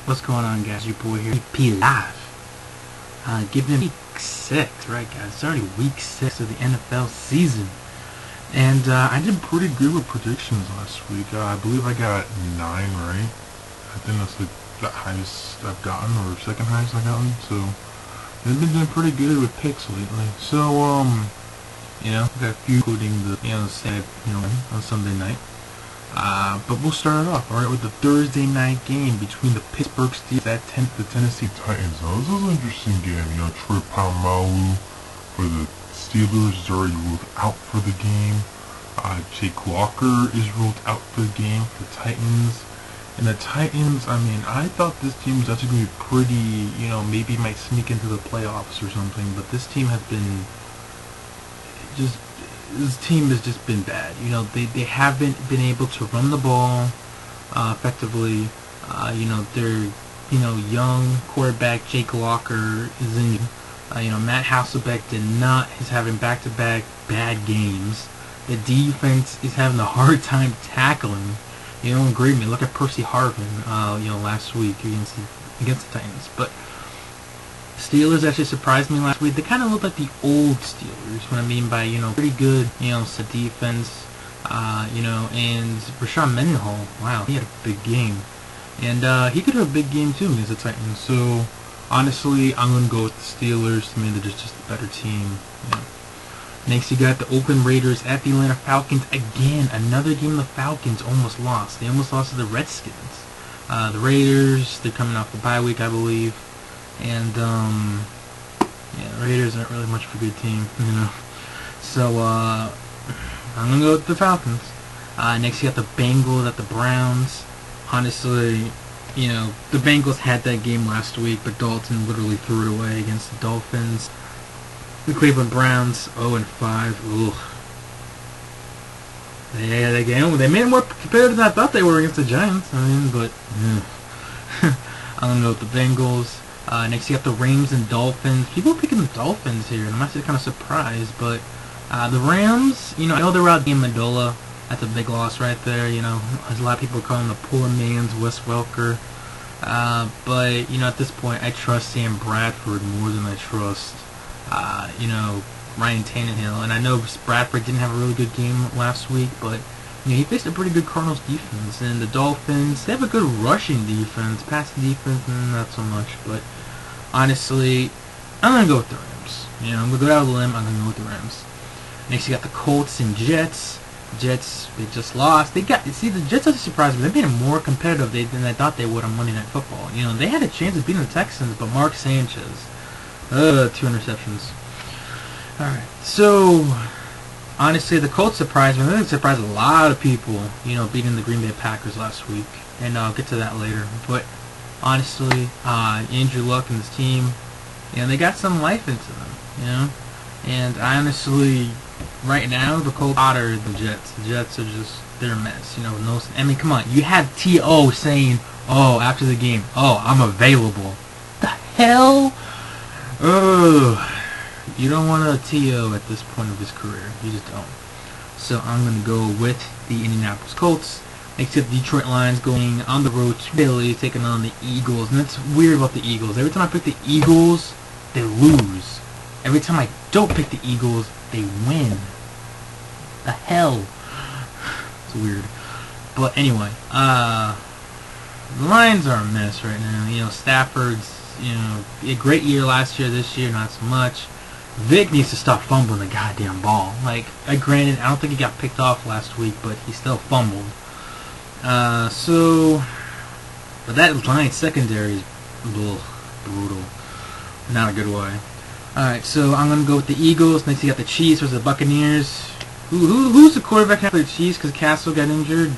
What's going on, guys? Your boy here, EP Live. Giving him week 6, right, guys? It's already week 6 of the NFL season. And I did pretty good with predictions last week. I believe I got 9 right. I think that's like the highest I've gotten, or second highest I've gotten. So I've been doing pretty good with picks lately. So got a few, including the on Sunday night. But we'll start it off, alright, with the Thursday night game between the Pittsburgh Steelers at the Tennessee Titans. Now, this is an interesting game. Troy Polamalu for the Steelers is already ruled out for the game. Jake Locker is ruled out for the game for the Titans. And the Titans, I thought this team was actually going to be pretty, maybe might sneak into the playoffs or something, but this team has been this team has just been bad. They haven't been able to run the ball effectively. Their young quarterback Jake Locker is injured. Matt Hasselbeck is having back-to-back bad games. The defense is having a hard time tackling. Agree with me. Look at Percy Harvin, last week against the Titans. But Steelers actually surprised me last week. They kind of look like the old Steelers. What I mean by, pretty good, set defense, and Rashawn Mendenhall, wow, he had a big game. And he could have a big game too against the Titans. So, honestly, I'm going to go with the Steelers. I mean, they're just a better team. Next, you got the Oakland Raiders at the Atlanta Falcons. Again, another game the Falcons almost lost. They almost lost to the Redskins. The Raiders, they're coming off the bye week, I believe. And, the Raiders aren't really much of a good team, So, I'm going to go with the Falcons. Next, you got the Bengals at the Browns. Honestly, the Bengals had that game last week, but Dalton literally threw it away against the Dolphins. The Cleveland Browns, 0-5. Ugh. They made it more competitive than I thought they were against the Giants. But I'm going to go with the Bengals. Next, you got the Rams and Dolphins. People are picking the Dolphins here, and I'm actually kind of surprised. But the Rams, I know they're out in Amendola. That's a big loss right there. There's a lot of people calling the poor man's Wes Welker. But, at this point, I trust Sam Bradford more than I trust, Ryan Tannehill. And I know Bradford didn't have a really good game last week, but, he faced a pretty good Cardinals defense. And the Dolphins, they have a good rushing defense. Passing defense, not so much. But, honestly, I'm going to go with the Rams. I'm going to go out on a limb. I'm going to go with the Rams. Next, you got the Colts and Jets. Jets, they just lost. The Jets actually surprised me. They've been more competitive than I thought they would on Monday Night Football. They had a chance of beating the Texans, but Mark Sanchez, 2 interceptions. Alright, so, honestly, the Colts surprised me. I think they surprised a lot of people, beating the Green Bay Packers last week. And I'll get to that later. But, honestly, Andrew Luck and his team, they got some life into them, And I honestly, right now, the Colts are hotter than the Jets. The Jets are just, they're a mess. Come on. You had T.O. saying, after the game, I'm available. The hell? You don't want a T.O. at this point of his career. You just don't. So I'm going to go with the Indianapolis Colts. Except Detroit Lions going on the road to Philly, taking on the Eagles. And that's weird about the Eagles. Every time I pick the Eagles, they lose. Every time I don't pick the Eagles, they win. The hell? It's weird. But anyway, the Lions are a mess right now. Stafford's, a great year last year, this year, not so much. Vic needs to stop fumbling the goddamn ball. Granted, I don't think he got picked off last week, but he still fumbled. But that Lions secondary is brutal. Not a good way. Alright, so I'm going to go with the Eagles. Next, you got the Chiefs versus the Buccaneers. Who's the quarterback for the Chiefs because Castle got injured?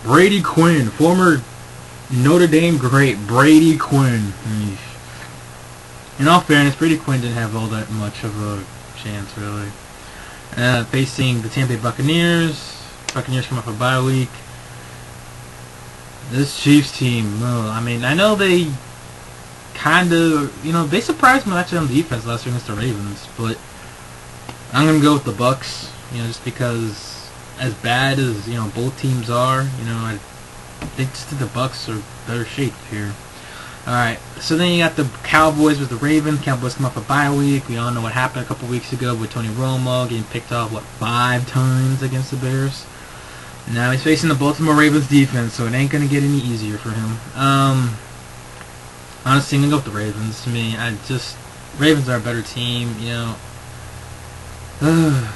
Brady Quinn. Former Notre Dame great Brady Quinn. In all fairness, Brady Quinn didn't have all that much of a chance, really. Facing the Tampa Bay Buccaneers. Buccaneers come off a bye week. This Chiefs team, I know they kind of, they surprised me actually on defense last year against the Ravens, but I'm going to go with the Bucs, just because as bad as, both teams are, They just did the Bucks are better shape here. Alright, so then you got the Cowboys with the Ravens. Cowboys come off a bye week. We all know what happened a couple weeks ago with Tony Romo getting picked off, 5 times against the Bears. Now he's facing the Baltimore Ravens defense, so it ain't going to get any easier for him. Honestly, I'm going to go with the Ravens. To me, Ravens are a better team, you know. The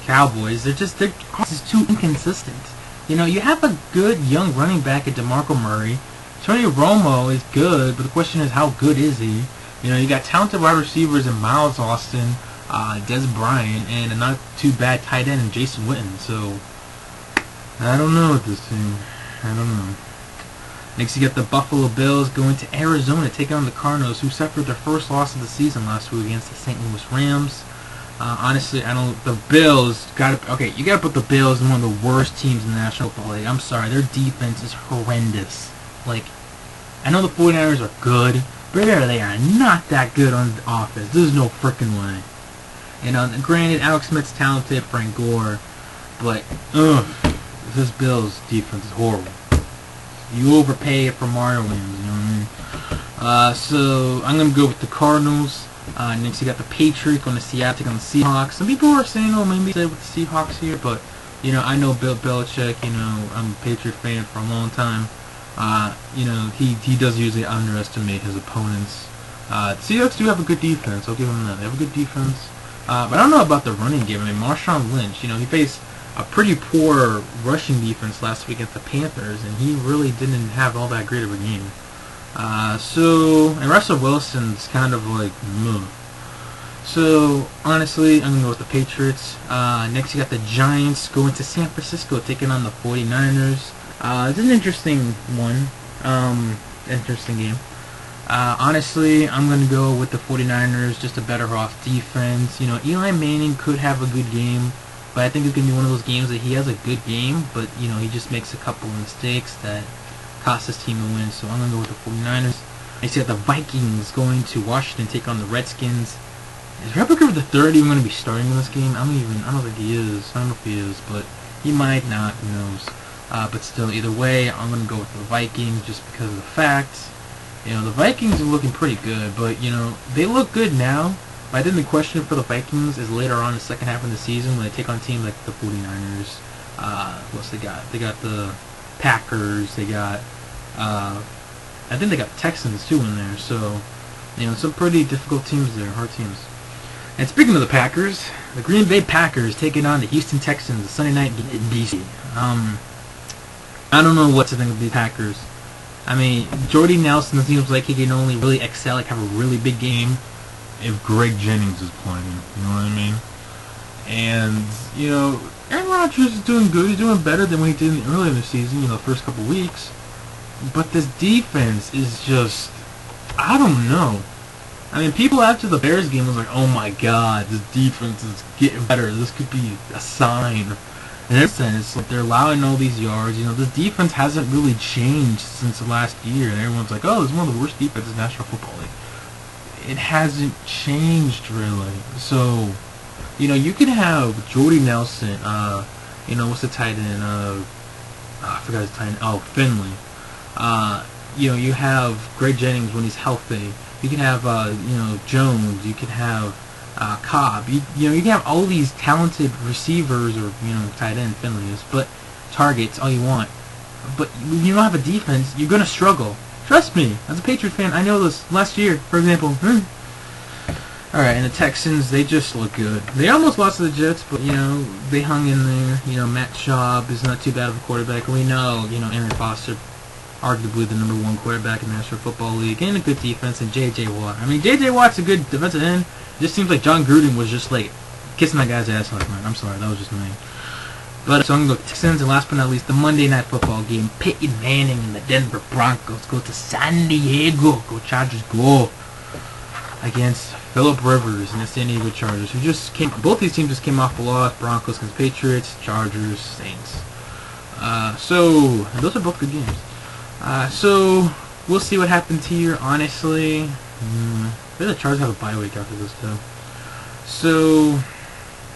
Cowboys, they're just too inconsistent. You know, you have a good young running back at DeMarco Murray. Tony Romo is good, but the question is, how good is he? You know, you got talented wide receivers in Miles Austin, Des Bryant, and a not too bad tight end in Jason Witten. So, I don't know with this team. I don't know. Next, you got the Buffalo Bills going to Arizona to take on the Cardinals, who suffered their first loss of the season last week against the St. Louis Rams. Honestly, the Bills you gotta put the Bills in one of the worst teams in the National Football League. I'm sorry, their defense is horrendous. Like, I know the 49ers are good, but they are not that good on offense. There's no freaking way. And granted, Alex Smith's talented, Frank Gore, but this Bills defense is horrible. You overpay for Mario Williams, you know what I mean? So I'm gonna go with the Cardinals. Next you got the Patriots going to Seattle take on the Seahawks. Some people are saying, maybe stay with the Seahawks here, but you know, I know Bill Belichick. You know, I'm a Patriot fan for a long time. You know, he does usually underestimate his opponents. The Seahawks do have a good defense. I'll give them that. They have a good defense. But I don't know about the running game. I mean, Marshawn Lynch, you know, he faced a pretty poor rushing defense last week against the Panthers, and he really didn't have all that great of a game. And Russell Wilson's kind of like, So, honestly, I'm going to go with the Patriots. Next, you got the Giants going to San Francisco, taking on the 49ers. It's an interesting one. Interesting game. Honestly, I'm going to go with the 49ers, just a better off defense. You know, Eli Manning could have a good game, but I think it's going to be one of those games that he has a good game, but, you know, he just makes a couple of mistakes that cost his team a win. So I'm going to go with the 49ers. I see that the Vikings going to Washington take on the Redskins. Is Red Booker III even going to be starting in this game? I don't think he is. I don't know if he is, but he might not. Who knows? But still, either way, I'm going to go with the Vikings just because of the fact, you know, the Vikings are looking pretty good, but, you know, they look good now. But I think the question for the Vikings is later on in the second half of the season when they take on teams like the 49ers. What else they got? They got the Packers. They got, I think they got Texans too in there. So, you know, some pretty difficult teams there, hard teams. And speaking of the Packers, the Green Bay Packers taking on the Houston Texans, the Sunday night game in DC. I don't know what to think of these Packers. I mean, Jordy Nelson seems like he can only really excel, like have a really big game, if Greg Jennings is playing. You know what I mean? And, you know, Aaron Rodgers is doing good. He's doing better than what he did earlier in the season, you know, the first couple weeks. But this defense is just, I don't know. I mean, people after the Bears game was like, oh my god, this defense is getting better. This could be a sign. In that sense, like, they're allowing all these yards. You know, this defense hasn't really changed since the last year. And everyone's like, oh, it's one of the worst defenses in the National Football League. It hasn't changed, really. So, you know, you could have Jordy Nelson, you know, what's the tight end? I forgot his tight end. Oh, Finley. You know, you have Greg Jennings when he's healthy. You can have, you know, Jones. You can have Cobb. You know, you can have all these talented receivers or, you know, tight end, Finley is, but targets, all you want. But when you don't have a defense, you're going to struggle. Trust me, as a Patriots fan, I know this. Last year, for example. Alright, and the Texans, they just look good. They almost lost to the Jets, but, you know, they hung in there. You know, Matt Schaub is not too bad of a quarterback. We know, you know, Aaron Foster, arguably the #1 quarterback in the National Football League, and a good defense, and J.J. Watt. I mean, J.J. Watt's a good defensive end. It just seems like John Gruden was just, like, kissing that guy's ass last night. I'm sorry, that was just me. But, so I'm going to go with Texans, and last but not least, the Monday Night Football game. Peyton Manning and the Denver Broncos go to San Diego. Go Chargers, go. Against Phillip Rivers and the San Diego Chargers, who just came, both these teams just came off a loss. Broncos against Patriots, Chargers, Saints. So, those are both good games. So, we'll see what happens here, honestly. I think the Chargers have a bye week after this, too. So,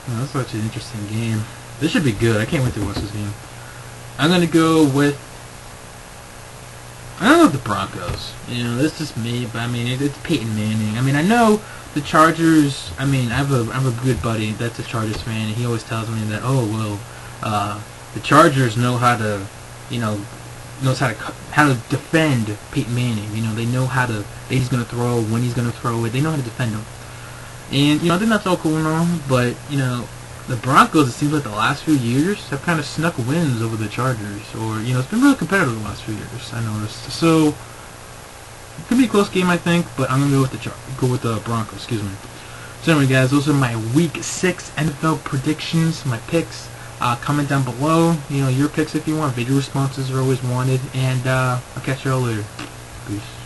that's such an interesting game. This should be good. I can't wait to watch this game. I'm gonna go with. I don't know the Broncos. You know, this is me, but I mean, it's Peyton Manning. I mean, I know the Chargers. I mean, I have a good buddy that's a Chargers fan, and he always tells me that, oh well, the Chargers know how to, you know, how to defend Peyton Manning. You know, they know how to. He's gonna throw, when he's gonna throw it. They know how to defend him. And you know, I think that's all cool and all, but you know, the Broncos, it seems like the last few years have kind of snuck wins over the Chargers, or you know, it's been really competitive the last few years. I noticed. So it could be a close game, I think, but I'm gonna go with the Broncos. Excuse me. So anyway, guys, those are my Week 6 NFL predictions, my picks. Comment down below, you know, your picks if you want. Video responses are always wanted, and I'll catch you all later. Peace.